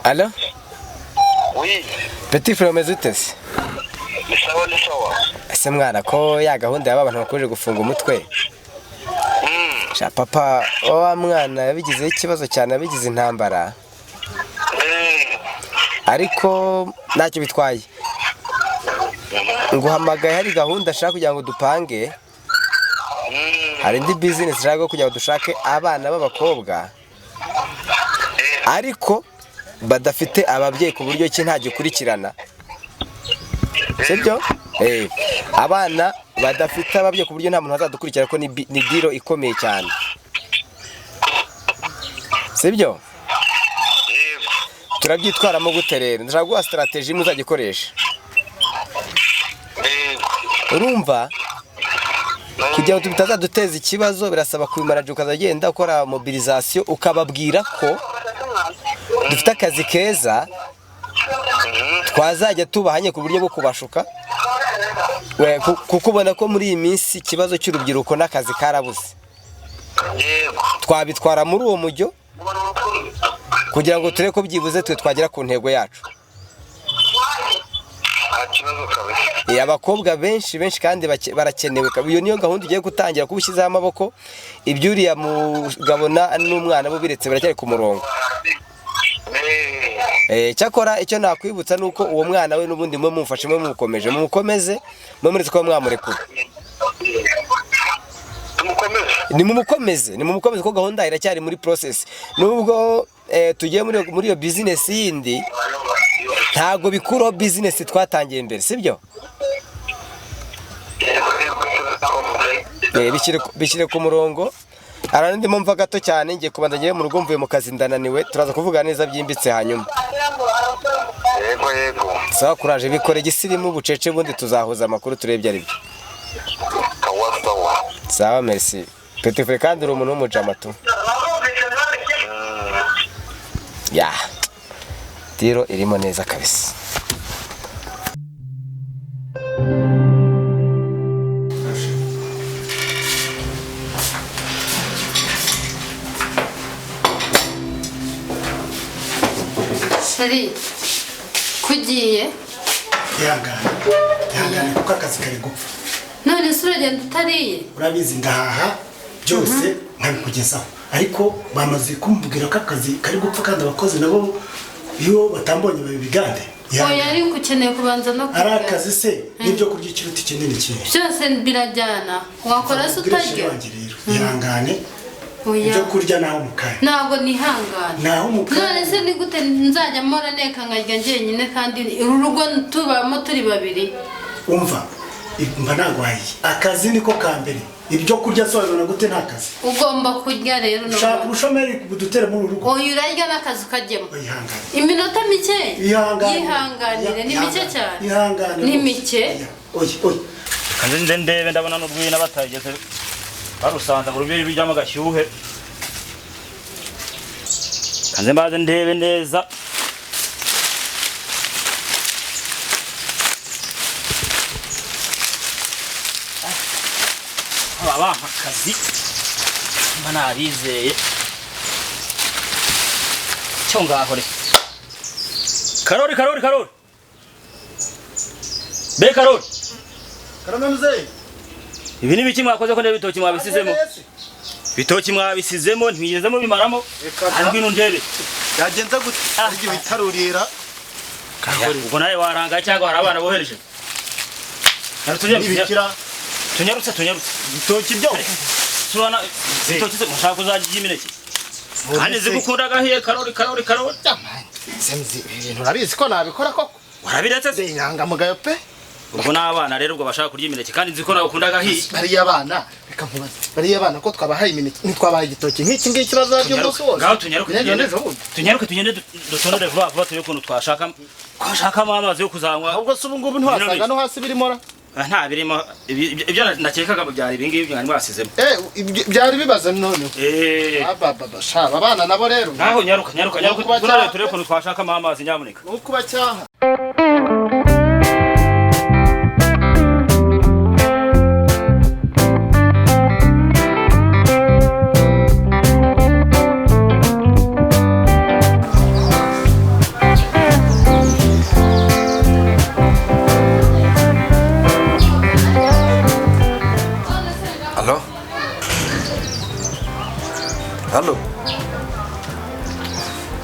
Allo? Oui. Petit frère umeze ute se? Ni sawa. Ese mwana ko ya gahunda y'aba bantu bakomeje gufunga umutwe. Sha papa wa mwana yabigize ikibazo cyane abigize intambara. Ariko ntacyo bitwaye. Nguhamagaye hari gahunda ashaka kugira ngo dupange. Hari indi business ashaka kugira ngo dushake abana b'abakobwa. Ariko badafite ababyeyi ku buryo ki nta gikurikirana. Sibyo? Abana badafite ababyeyi ku buryo nta muntu azadukurikira ko ni deal ikomeye cyane. Sibyo? Turabyitwaramo gute rero? Ndashaka guha strategy muzagikoresha. Urumva? Kugira ngo bitazaduteza ikibazo birasaba kubimanaje ukazagenda ukora mobilisation ukababwira ko dufite akazi keza twazajya tubahanye ku buryo bwo kubashuka kuko ubona ko muri iyi minsi ikibazo cy'urubyiruko n'akazi karabuze. Twabitwara muri uwo mujyo kugira ngo tureko byibuze twe twagera ku ntego yacu. Abakobwa benshi kandi barakenewe. Iyo niyo gahunda ugiye gutangira kubishyizaho amaboko. Ibyuriya mugabo n'umwana bo biretse baracyari ku murongo. Cyakora icyo nakwibutsa nuko uwo mwana we n'ubundi mwe mumfashe mwe mukomeze mwe muretse ko mwamurekura. Nimumukomeze ko gahunda iracyari muri process. Nubwo tugiye muri iyo business yindi ntago bikuro business twatangiye imbere, sibyo? Bishire ku murongo. Arandi mumva gato cyane ngiye kubanza ngiye mu rugo mvuye mu kazi ndananiwe, turaza kuvuga neza byimbitse hanyuma. Yego. Sawa kuraje bikore gisirimu bucece bundi tuzahuza amakuru turebye ari byo. Sawa merci. Petit frère kandi uri umuntu w'umujama tu. Ya. Tiro irimo neza kabisa. Shari kugiye yangana kuko akazi kari gupfa. None se uragenda utariye? Urabizi ndahaha byose nkabikugezaho ariko bamaze kumbwira ko akazi kari gupfa kandi abakozi nabo iyo batambonye babigande. Oya ariko ukeneye kubanza no kurya. Ari akazi se n'ibyo kurya ikiruta kinini cyane. Byose birajyana. Wakora se utarya? Ihangane. Ibyo kurya naho mukanya. Ntabwo nihangana. Naho mukanya. None se ni gute nzajya mpora neka nkarya njyenyine kandi urugo tubamo turi babiri? Umva mba nagwaye akazi niko kambere. Ibyo kurya sobanura gute nta kazi? Ugomba kurya rero no. Shaka ubushomeri budutere muri urugo. Oya urarya n'akazi kajyemo. Ihangane. Iminota mike. Yihanganire ni mike cyane. Ihangane. Ni mike. Oya. Kanze ndebe ndabona n'ubwi n'abatageze. Barusanza ngo rubye bijyamo gashyuhe. Kanze mbaze ndebe neza. Baba akazi mbana arizeye cyo ngaho re Karori be Karori muzee ibi ni biki mwakoze ko ndebe bitoki mwabisizemo bitoki mwabisizemo ntwigezemo bimaramo ariko ino ndebe yagenze gute igihe itarurira Karori ubwo nawe waranga cyangwa hari abana bohereje Tunyarutse bitoki byo Surana bitoki mushaka kuzagira imineke kandi zigukunda gahiye Karori Semzi ibintu urabizi ko nabikora koko warabiretse se nyanga mugayo pe ubwo n'abana rero ubwo bashaka kurya imineke kandi nziko nawe ukunda gahiye bari abana reka nkubaze bari abana ko twabahaye imineke ntitwabahaye igitoki nk'iki ngiki bazarya umunsi wose ngaho tunyaruke tugende dutonore vuba tuyo kuntu twashakamo amazi yo kuzanywa ahubwo se ubu ngubu ntwasanga no hasi birimo nta birimo ibyo nakekaga byari ibingibi mwari mwasizemo byari bibaza none shaba abana nabo rero ngaho nyaruka turebe kuntu twashakamo amazi nyamuneka uko bacyaha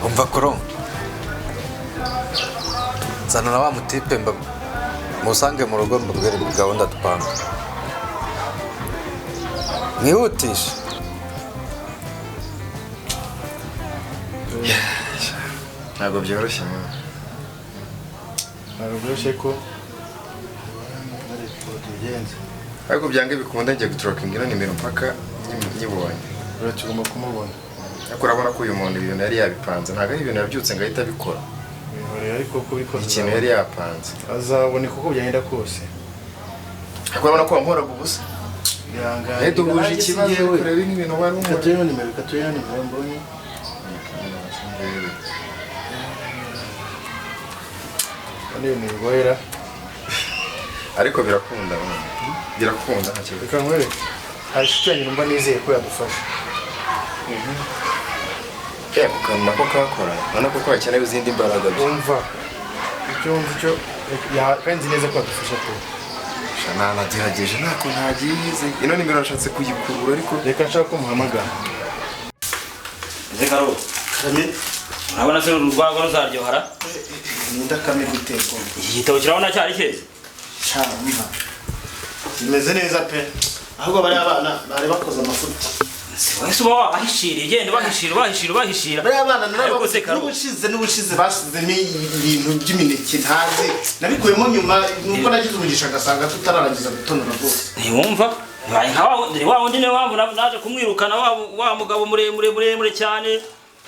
umva koro zana na wa mutipe musange mu rugo mbabwire gahunda dupanga mwihutishe ntabwo byoroshye ko ariko byange bikunda ngiye gutrokinga ino nimero mpaka nyibonye urakigomba kumubona ariko urabona ko uyu muntu ibintu yari yabipanze ntabwo ari ibintu yabyutse ngo ahita abikora ariko kubikoza ikintu yari yapanze azaboneka uko byagenda kose ariko urabona ko wamuhoraga ubusa duhuje ikibazo kureba n'ibintu wari umwe katuyeho nimero mbonye niyo ntibigoyera ariko birakunda birakunda nta kibazo reka nkwereke hari inshuti yanjye numva nizeye ko yadufasha ako kantu nako kakora urabona ko hakenewe izindi mbaraga umva icyo kandi nzi neza ko yadufasha pe nagerageje ntako ntagize ino nimero nashatse kuyikurura ariko reka nshaka ko muhamagara ese karo urabona se urwagwa ruzaryohara ndakame guteko iki gitabo kirabona cyari keze cyangwa kimeze neza pe ahubwo bari abana bari bakoze amafuti wese uba wabahishiriye genda ubahishira bari abana ariko se karo n'ubushize basizemo ibintu by'imineke ntazi nabikuyemo nyuma nuko nagize umugisha agasanga tutararangiza gutonora rwose ntiwumva bibaye nka wa wundi niwe mpamvu naje kumwirukana wa mugabo muremure cyane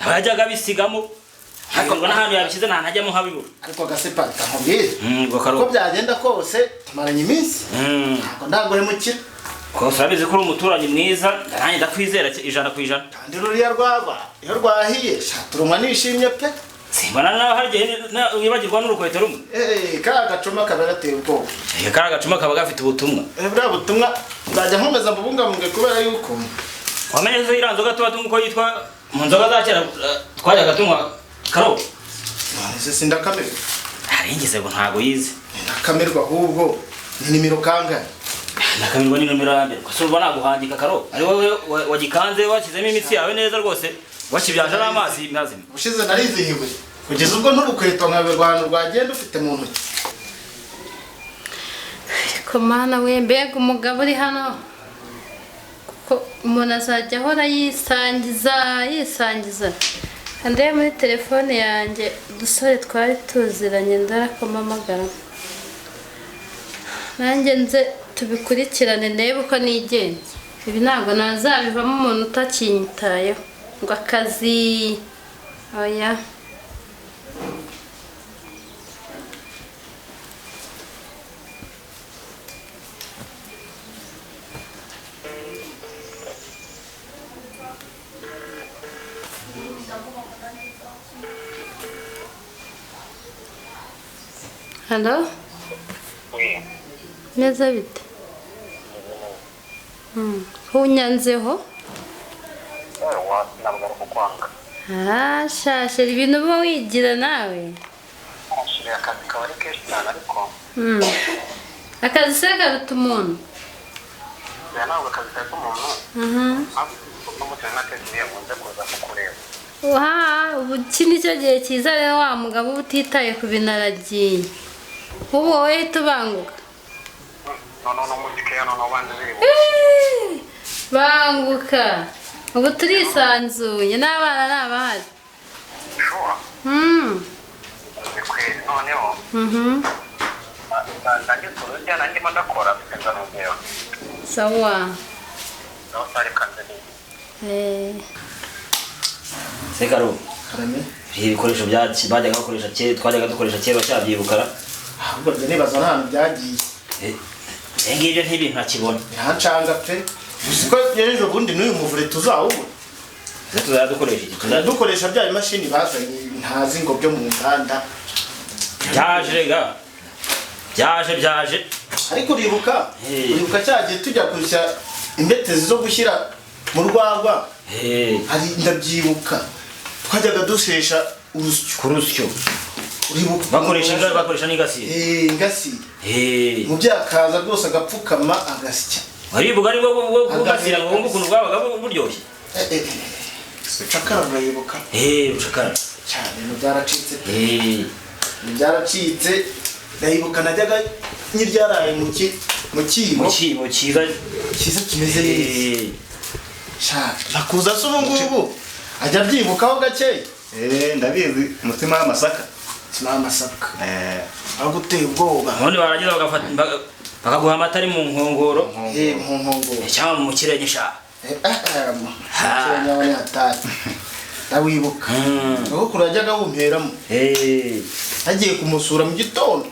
yajyaga abisigamo ariko ngo n'ahantu yabishyize nta ntajyamo nkabibura ariko agasepa tamubwire uko byagenda kose tumaranye iminsi ntabwo ndaguremukira kose urabizi ko uri umuturanyi mwiza nanjye ndakwizera 100%. kandi ruriya rwagwa iyo rwahiye turumwa nishimye pe simbona nawe hari igihe wibagirwa n'urukweto rumwe kariya gacuma kaba gateye ubwoba kariya gacuma kaba gafite ubutumwa buriya butumwa nzajya nkomeza mbubungabunge kubera yuko wamenye ko iriya nzoga tuba tunywa uko yitwa mu nzoga za kera twajyaga tunywa karo ese sindakamerwa haringize ngo ntago yize ndakamerwa ahubwo ni nimero kangahe nakamirwa ni nomero ya mbere gusa urumva naguhangika karo ari wowe wagikanze washyizemo imitsi yawe neza rwose wakibyanje n'amazi mazima ushize narizihiwe kugeza ubwo n'urukweto nkaberwa ahantu rwagenda ufite mu ntoki ko mana we mbega umugabo uri hano kuko umuntu azajya ahora yisangiza ndebe muri telefone yanjye udusore twari tuziranye ndarakomamagara nanjye nze tubikurikirane ndebe uko nigenza ibi ntabwo nazabivamo umuntu utakinyitayeho ngo akazi oya Halo? Neza bite? Hunyanzeho? ntabwo kukwanga Shashe ibintu uba wigira nawe. akazi kaba ari kenshi cyane ariko Akazi se karuta umuntu? ntabwo akazi karuta umuntu n'umutima nateguye ngo nze kuza kukureba Ubu iki ni cyo gihe cyiza rero wa mugabo uba utitaye ku bintu aragiye. Ubu wowe uhita ubanguka. noneho n'umuziki ya noneho banze Banguka. Ubu turisanzuye n'abana n'abahari. shuwa bikwezi noneho nanjye turujya nanjye mo ndakora bigeza n'ubwira Sawa. naho sari kanze sekaro ibikoresho bajyaga bakoresha kera twajyaga dukoresha kera cyabyibukara ahubwo nibaza n'ahantu byagiye ngibyo ntibintu ntakibona ntacanga pe usiko ejo bundi n'uyu muvure tuzawubona tuzajya dukoresha iki dukoresha bya imashini bazanye ntazi ngo byo mu nganda byaje ariko uribuka cyagiye tujya kurya imbetezi zo gushyira mu rwagwa hari ndabyibuka twajyaga dushesha urusyo bakoresha n'ingasire ingasire mu byakaza rwose agapfukama agasya waribuka ari bwo kugasira ngo wumve ukuntu bwabaga buryoshye Bucakara urayibuka Bucakara cyane ibintu byaracitse ibintu byaracitse ndayibuka najyaga n'iryaraye mu kibo cyiza kimeze neza nakuza se ubu ngubu ajya abyibukaho gakeya ndabizi umutima w'amasaka n'amasaka aho guteye ubwoba ubundi barangiza bakaguha amata ari mu nkongoro mu nkongoro cyangwa mu kirenge sha kirenge hatari ndawibuka aho kurajyaga wumperamo nagiye kumusura mu gitondo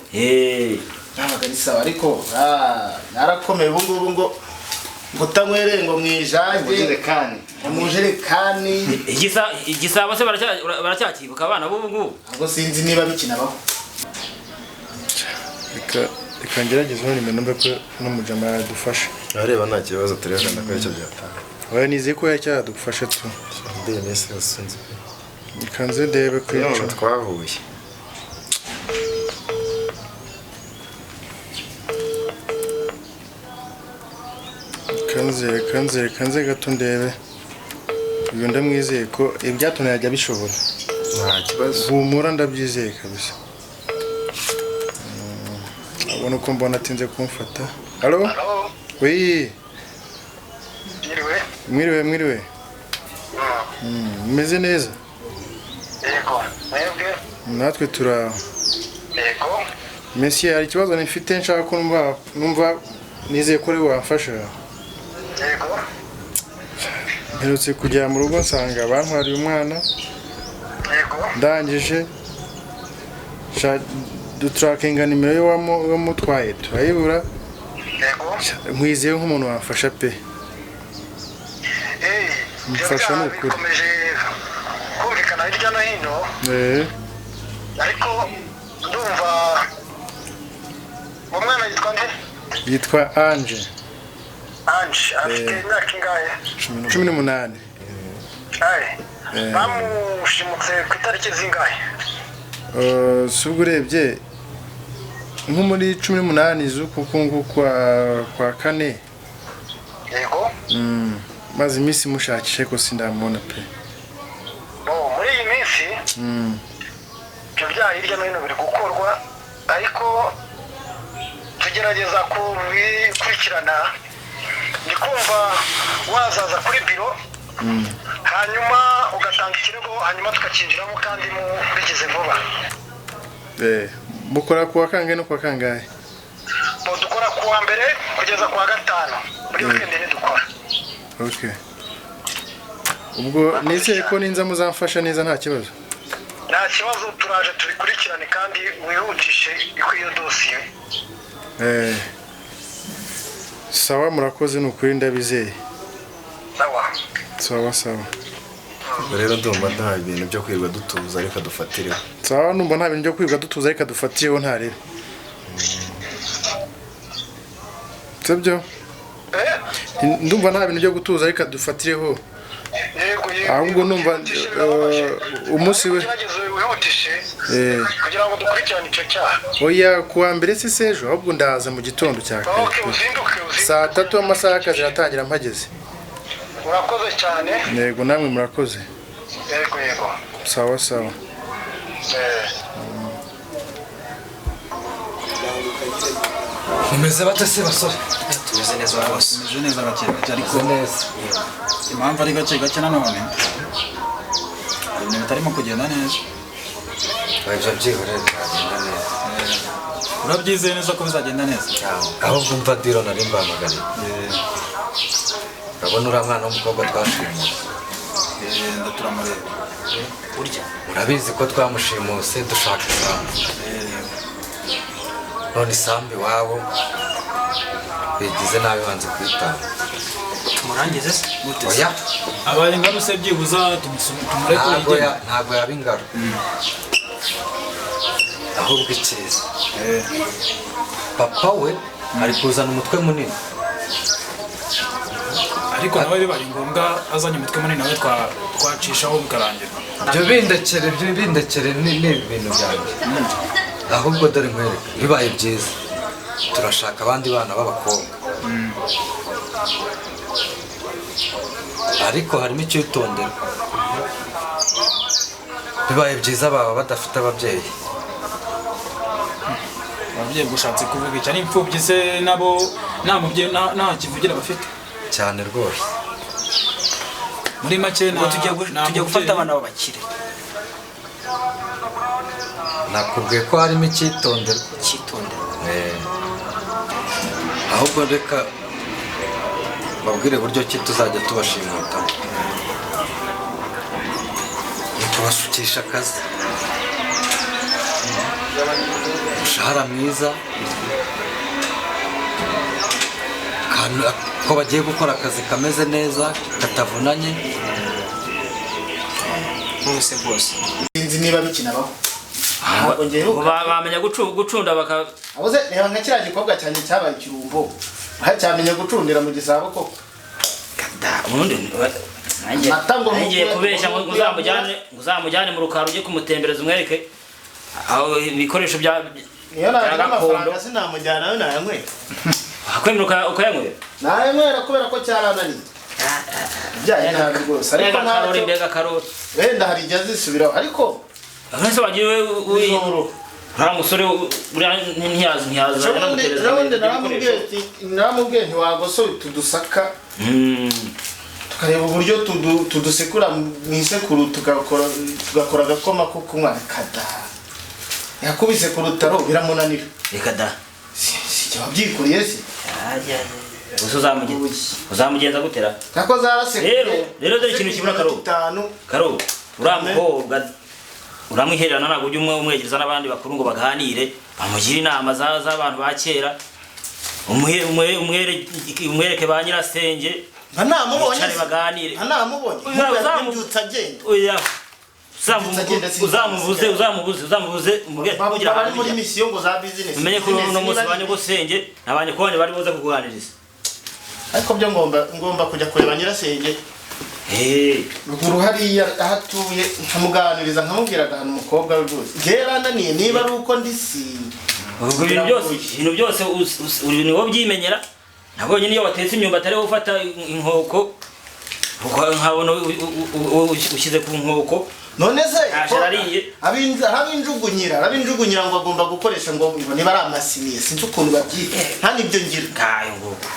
nabaga ari sawa ariko narakomeye ubu ngubu ngo utanywereye ngo mwijage mu jerekani igisabo se baracyakibuka abana b'ubu ngubu ntabwo sinzi niba bikinabaho reka ngerageze none numve ko n'umujama yadufasha areba nta kibazo turekana ko icyo byatanga oya nizeye ko yacyadufasha tu ndemese sinzi ikanze ndebe ko iyo twahuye kanze gato ndebe uyu ndamwizeye ko ibyatuna yajya bishobora nta kibazo humura ndabyizeye kabisa abona uko mbona atinze kumfata halo oui mwiriwe mumeze neza yego mwebwe natwe turaho yego Monsieur hari ikibazo nifite nshaka ko numva nizeye ko wamfasha yego mperutse kujya mu rugo nsanga bantwariye umwana yego ndangije duturakinga nimero yo wamutwaye turayibura yego nkwizeye nk'umuntu wamfasha pe mfasha n'ukuri bikomeje kumvikana hirya no hino ariko ndumva uwo mwana yitwa nde yitwa Ange afite imyaka ingahe 18 bamushimutse ku itariki zingahe si ubwo urebye nko muri 18 z'uku kwa kane yego maze iminsi mushakishe ko sindamubona pe muri iyi minsi ibyo byaha hirya no hino biri gukorwa ariko tugerageza kubikurikirana ndi kumva wazaza kuri biro hanyuma ugatanga ikirego hanyuma tukakinjiramo kandi mubigize vuba mukora kuwa kangahe no kuwa kangahe dukora kuwa mbere kugeza kuwa gatanu muri wikendi ntidukora okay ubwo nizeye ko ninza muzamfasha neza nta kibazo nta kibazo turaje tubikurikirane kandi wihutishe iyo dosiye sawa murakoze n'ukuri ndabizeye sawa rero ndumva nta bintu byo kwirirwa dutuza ariko dufatireho sawa numva nta bintu byo kwirirwa dutuza ariko dufatireho ntarebe sibyo ndumva nta bintu byo gutuza ariko dufatireho ahubwo numva umunsi we kugira ngo dukurikirane icyo cyaha oya kuwa mbere se sejo ahubwo ndaza mu gitondo cya kare saa 3 amasaha y'akazi aratangira mpageze urakoze cyane yego namwe murakoze yego sawa mumeze bate se basore tumeze neza rwose tumeze neza gake ariko impamvu ari gake nanone ibintu bitarimo kugenda neza ibyo byihorere bizagenda neza urabyizeye neza ko bizagenda neza ahubwo umva diro nari mbamagariye urabona uriya mwana w'umukobwa twashimuse turamureba urabizi ko twamushimuse dushaka isambu none isambu iwabo bigize nabi banze kuyitanga tumurangize se oya abaye ingaro se byibuza tumurekure ntabwo yaba ingaro ahubwo icyiza papa we ari kuzana umutwe munini ariko nawe bibaye ngombwa azanye umutwe munini nawe twacishaho bikarangira ibyo bindekere ni ibintu byanjye ahubwo dore nkwereka bibaye byiza turashaka abandi bana b'abakobwa ariko harimo icyitondera bibaye byiza baba badafite ababyeyi. ababyeyi gushatse kuvuga icyo ari imfubyi se nabo nta mubyeyi nta kivugira bafite cyane rwose. muri make tujya gufata abana b'abakire. nakubwiye ko harimo icyitondera. ahubwo reka babwire buryo ki tuzajya tubashimuta, tubasukisha akazi, umushahara mwiza, ko bagiye gukora akazi kameze neza katavunanye bose sinzi niba bikinabaho bamenya gucunda baka abuze reba nka kiriya gikobwa cyanjye cyabaye ikirumbo cyamenya gucundira mu gisabo koko ubundi ngiye kubeshya ngo uzamujyane mu rukaro ujye kumutembereza umwereke aho ibikoresho bya niyo naje amafaranga sinamujyana yo nayanywera akwemerera ukayanywera nayanywera kubera ko cyarananiye byaye nabi rwose ariko karori mbega karori wenda hari igihe zisubiraho ariko Nese wagiwe nta musore ntiyaza naramubwiye ntiwagosoye tudusaka tukareba uburyo tudusekura mu isekuru tugakora agakoma ko kunywa kada yakubise ku rutaro biramunanira reka da si wabyikuriye se uzamugenza gutera nako zarasekuye rero dore ikintu kibura karo uramukobwa uramwihererana ntabwo ujya umwegereza n'abandi bakuru ngo baganire bamugira inama z'abantu ba kera umwereke ba nyirasenge ntanamubonye baganire ntanamubonye uzamubyutsa agenda uzamubuze bari muri misiyo ngo za business umenye ko uno munsi banyogosenge nabanye kubone bari buze kukuganiriza ariko byo ngomba kujya kureba nyirasenge ruguru hariya ahatuye nkamuganiriza nkamubwiraga ahantu umukobwa we rwose byerananiye niba ari uko ndisi ibintu byose uri niwo byimenyera nabonye niyo watetse imyumbati ariho ufata inkoko nkabona ushyize ku nkoko none se abinjugunyira ngo agomba gukoresha ngo niba ari amasiniye sinzi ukuntu babyita nta nibyo ngira kayo nguko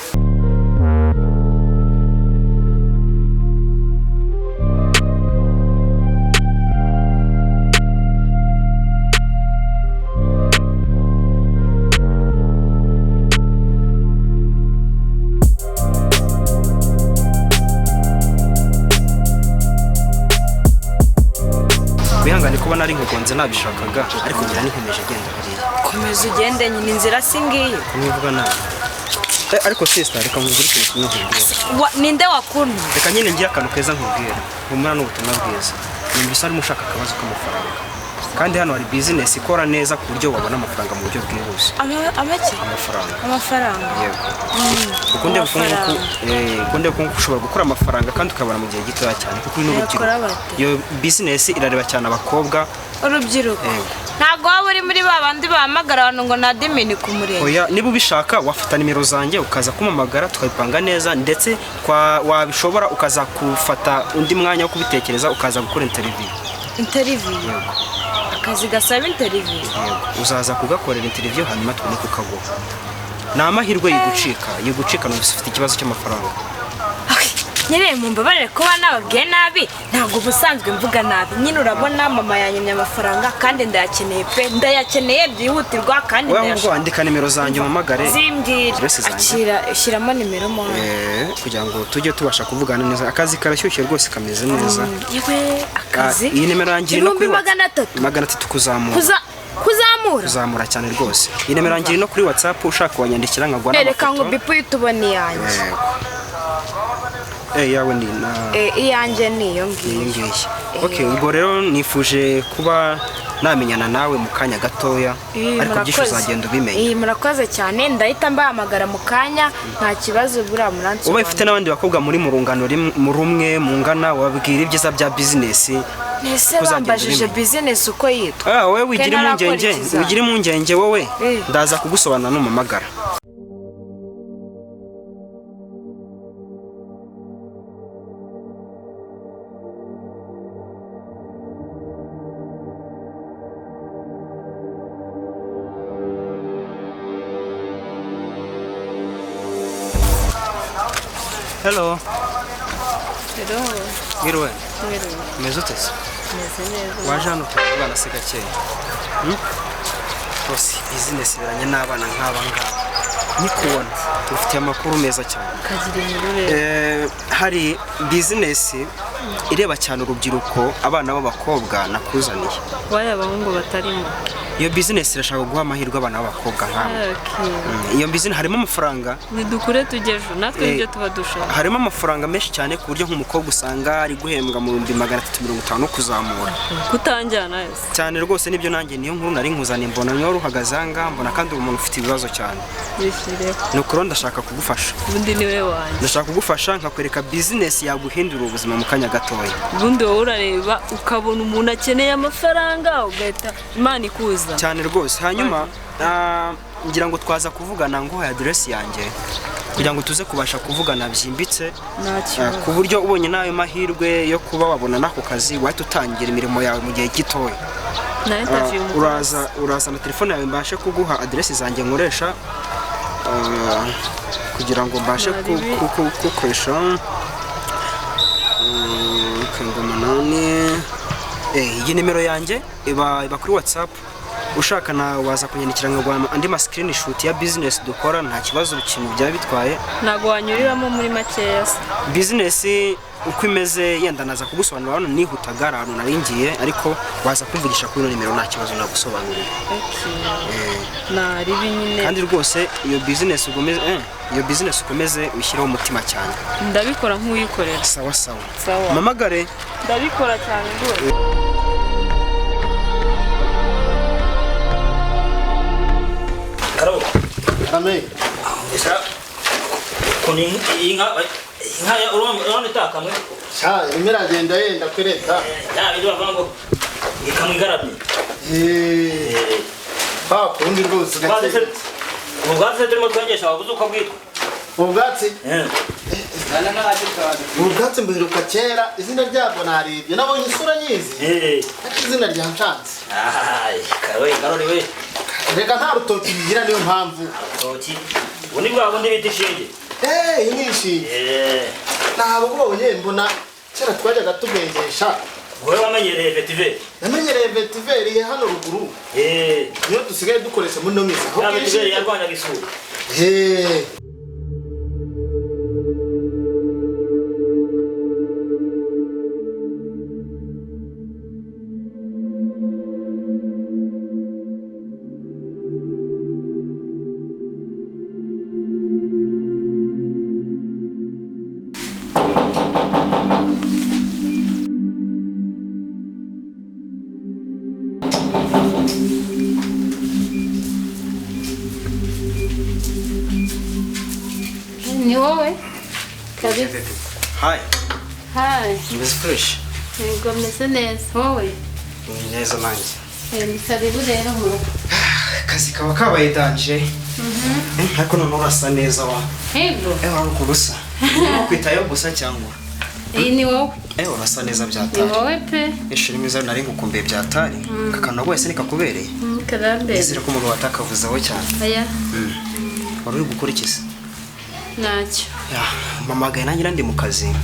kubona ari nkugonze nabishakaga ariko ngira nikomeje genda hariya komeza ugende nyine inzira singiye kumvuga nawe ariko sister reka nkugurike nkubwire ninde wakuntu reka nyine ngira akantu keza nkubwira humura n'ubutumwa bwiza nimbisa ari mushaka akabazo k'amafaranga kandi hano hari business ikora neza ku buryo wabona amafaranga mu buryo bwihuse amafaranga yego ukunde ko ushobora gukora amafaranga kandi ukabona mu gihe gitoya cyane kuko ino rubyiruko iyo business irareba cyane abakobwa urubyiruko ntago waba uri muri babandi bahamagara abantu ngo na admin ku murenge oya niba ubishaka wafata nimero zanjye ukaza kumamagara tukabipanga neza ndetse wabishobora ukaza kufata undi mwanya wo kubitekereza ukaza gukora interview yego akazi gasaba interview uzaza kugakorera interview hanyuma tubone kukaguha ni amahirwe yigucika n'ubuse ufite ikibazo cy'amafaranga nyine mumbabarire kuba nababwiye nabi ntabwo ubusanzwe mvuga nabi nyine urabona mama yanyemye amafaranga kandi ndayakeneye pe ndayakeneye byihutirwa kandi ndayashaka andika nimero zanjye umamagare zimbwira shyiramo nimero mo kugira ngo tujye tubasha kuvugana neza akazi karashyushye rwose kameze neza yewe akazi iyi nimero yanjye no kuri 300 kuzamura cyane rwose iyi nimero yanjye no kuri WhatsApp ushaka wanyandikira nkagwa n'amafoto reka ngo bipu yitubone yanjye yawe ni na iyanjye niyo ngiyo okay ubwo rero nifuje kuba namenyana nawe mu kanya gatoya ariko byinshi uzagenda ubimenya murakoze cyane ndahita mbahamagara mu kanya nta kibazo buriya muransi uba ifite n'abandi bakobwa muri mu rungano mu rumwe mungana wabwira ibyiza bya business ese bambajije business uko yitwa wowe wigira impungenge wowe ndaza kugusobanura n'umamagara Hello. Hello. Ngiriwe. Ngiriwe. Umeze ute se? Meze neza. Waje hano tuvugana se gakeya. Bose business biranye n'abana nk'aba ngaba. Nikubona dufite amakuru meza cyane. Kagira inkuru hari business ireba cyane urubyiruko abana b'abakobwa nakuzaniye. Waye abahungu batarimo. Iyo business irashaka guha amahirwe abana b'abakobwa nk'abo. Iyo business harimo amafaranga. Nidukure tugejo natwe ibyo tuba dushaka. Harimo amafaranga menshi cyane ku buryo nk'umukobwa usanga ari guhembwa mu 350 kuzamura. Kutanjyana yose. Cyane rwose nibyo nanjye niyo nkuru nari nkuzaniye mbona nyo ruhagaze anga mbona kandi umuntu ufite ibibazo cyane. Nukuro ndashaka kugufasha. Ubundi niwe wanjye. Ndashaka kugufasha nkakwereka business yaguhindura ubuzima mu kanya gatoya. Ubundi wowe urareba ukabona umuntu akeneye amafaranga ugahita Imana ikuza. Cyane rwose hanyuma ngira ngo twaza kuvugana ngo address yanjye kugira ngo tuze kubasha kuvugana byimbitse ku buryo ubonye nayo mahirwe yo kuba wabona nako kazi wahita utangira imirimo yawe mu gihe gitoya. Uraza na telefone yawe mbashe kuguha address zanjye nkoresha kugira ngo mbashe kukoresha iyi nimero yanjye iba kuri WhatsApp. Ushaka na waza kunyandikira ngo andi ma screenshot ya business dukora nta kibazo ikintu bya bitwaye. Nago wanyuriramo muri makeya. Business uko imeze yenda naza kugusobanura hano nihutaga ahantu naringiye ariko waza kumvugisha kuri nimero nta kibazo nagusobanurira. Nari binyine. Kandi rwose iyo business ukomeze ushyiraho umutima cyane. Ndabikora nk'uyikorera. Sawa. Mamagare. Ndabikora cyane rwose. Karo. Ame. Esa. Kuni inga ya urone takamwe. Imira agenda yenda kwereka. Ibyo bavango ikamwigarabye. Kundi rwose gake. Ubwatsi turimo twengesha wabuze uko bwitwa. Ubwatsi? Ubwatsi mbiruka kera izina ryabwo naribye nabonye isura nyizi. Izina rya Nshanze. Karori we. Reka nta rutoki bigira niyo mpamvu. Rutoki. Ubundi bwa bundi bita ishinge. Ni ishinge. Nabonye mbona kera twajyaga tugengesha. Wowe wamenyereye vetiveri? Namenyereye vetiveri hano ruguru. Niyo dusigaye dukoresha muri no misi. Ya vetiveri yarwanyaga isura. Ni wowe? Karibu. Hi. Meze fresh. Yego meze neza. Wowe? Neza nanjye. Ni karibu rero mu rugo. Kazi kaba kabaye danje. Ariko none urasa neza wa. Yego. Warukurusa. Kwitayo gusa cyangwa? Ni wowe. Urasa neza byatari. Ni wowe pe. Ishuri mwiza nari ngukumbuye byatari. Kakana wese nikakubereye. Karambe. Izira ko umuntu watakavuzaho cyane. Aya. Wari gukora iki se? Nacyo. Mamagaye nanjye ndi mu kazi.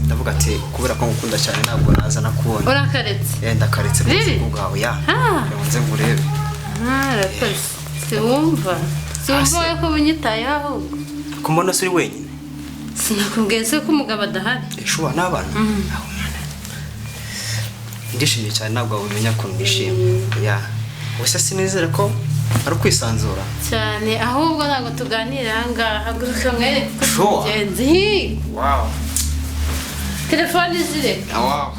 Ndavuga ati kubera ko ngukunda cyane ntabwo naza nakubonye. Urakaretse? Ndakaretse bwawe nze ngurebe. Rakoze. Siwumva. Siwumva ko bunyitayeho ahubwo. Kumbona suri wenyine? Sinakubwiye se ko umugabo adahari. Shuba n'abana. Ndishimye cyane ntabwo wabimenya ko nishimye. Wese sinizere ko ari kwisanzura cyane ahubwo ntabwo tuganira ahangaha gusa mwereke ko tugenzi. Wow. Telefone zire. Wow.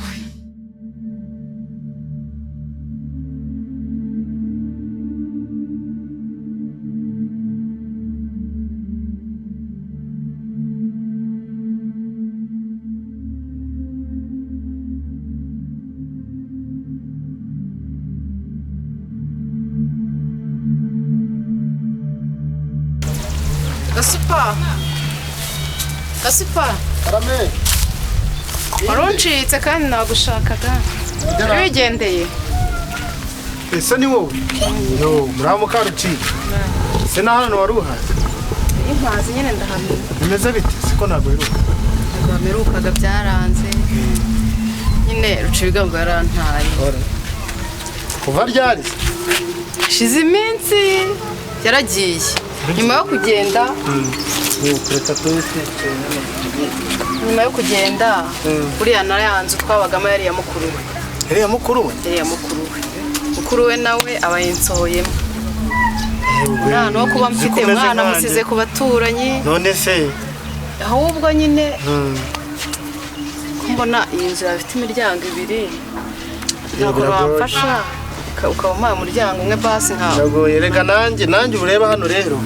Gasupa. Arame. Waruncitse kandi nagushakaga. Wigendeye. Ese ni wowe? Muramuka rucika. Se na hano waruhaze. Impazi nyene ndahamye. Bimeze bite? Siko naguheruka. ntabwo bamerukaga byaranze nyine rucibiga ngo yarantaye kuva ryari shize iminsi yaragiye nyuma yo kugenda nyuma yo kugenda buriya nayanze twabagamo yari mukuru we mukuru we nawe aba yinsohoyemo nta no kuba mfite umwana musize ku baturanyi none se ahubwo nyine mbona iyi nzu ifite imiryango ibiri ntabwo wamfasha ukaba umpaye umuryango umwe basi nkawe nagoye rega nanjye ureba hano rero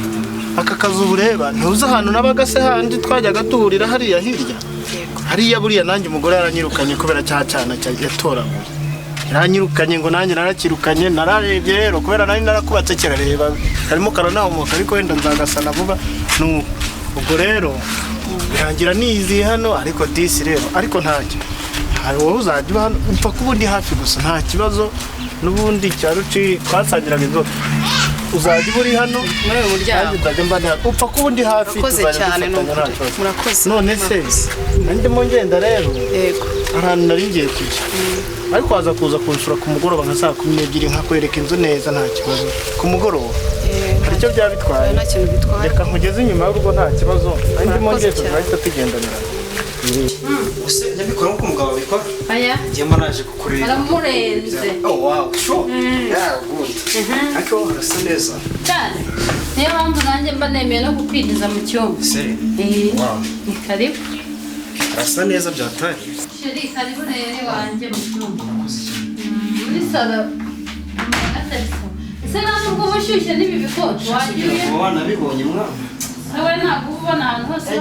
aka kazu ureba ntuzi ahantu nabaga se handi twajyaga duhurira hariya hirya hariya buriya nanjye umugore yaranyirukanye kubera cyacana yatoraguye yaranyirukanye ngo nanjye narakirukanye nararebye rero kubera nari narakubatse kirareba karimo karanahomoka ariko wenda nzagasana vuba ubwo rero birangira nizi hano ariko disi rero ariko ntacyo hari wowe uzajya uba hano upfa kuba undi hafi gusa nta kibazo n'ubundi cyaruci twasangiraga inzoga uzajya uba uri hano muri umuryango upfa kuba undi hafi murakoze cyane murakoze none se ndimo ngenda rero yego ahantu nari ngiye kujya ariko waza kuza kunsura ku mugoroba nka saa 12 nkakwereka inzu neza nta kibazo ku mugoroba hari icyo byaba bitwaye nta kintu bitwaye reka nkugeze inyuma y'urugo nta kibazo ndimo ngenda turahita tugendanira use nyabikora nk'uko umugabo abikora aya njyemo naje kukureba aramurenze oh wow sure yeah good ariko harasa neza cyane niyo mpamvu nanjye mba nemeye no kukwinjiza mu cyumba wow ni karibu harasa neza byataye sheri karibu rero wanjye mu cyumba muri salo ese ntabwo ubushyushye n'ibi bikoresho wagiye nabibonye mwana nawe ntabwo ubona ahantu hose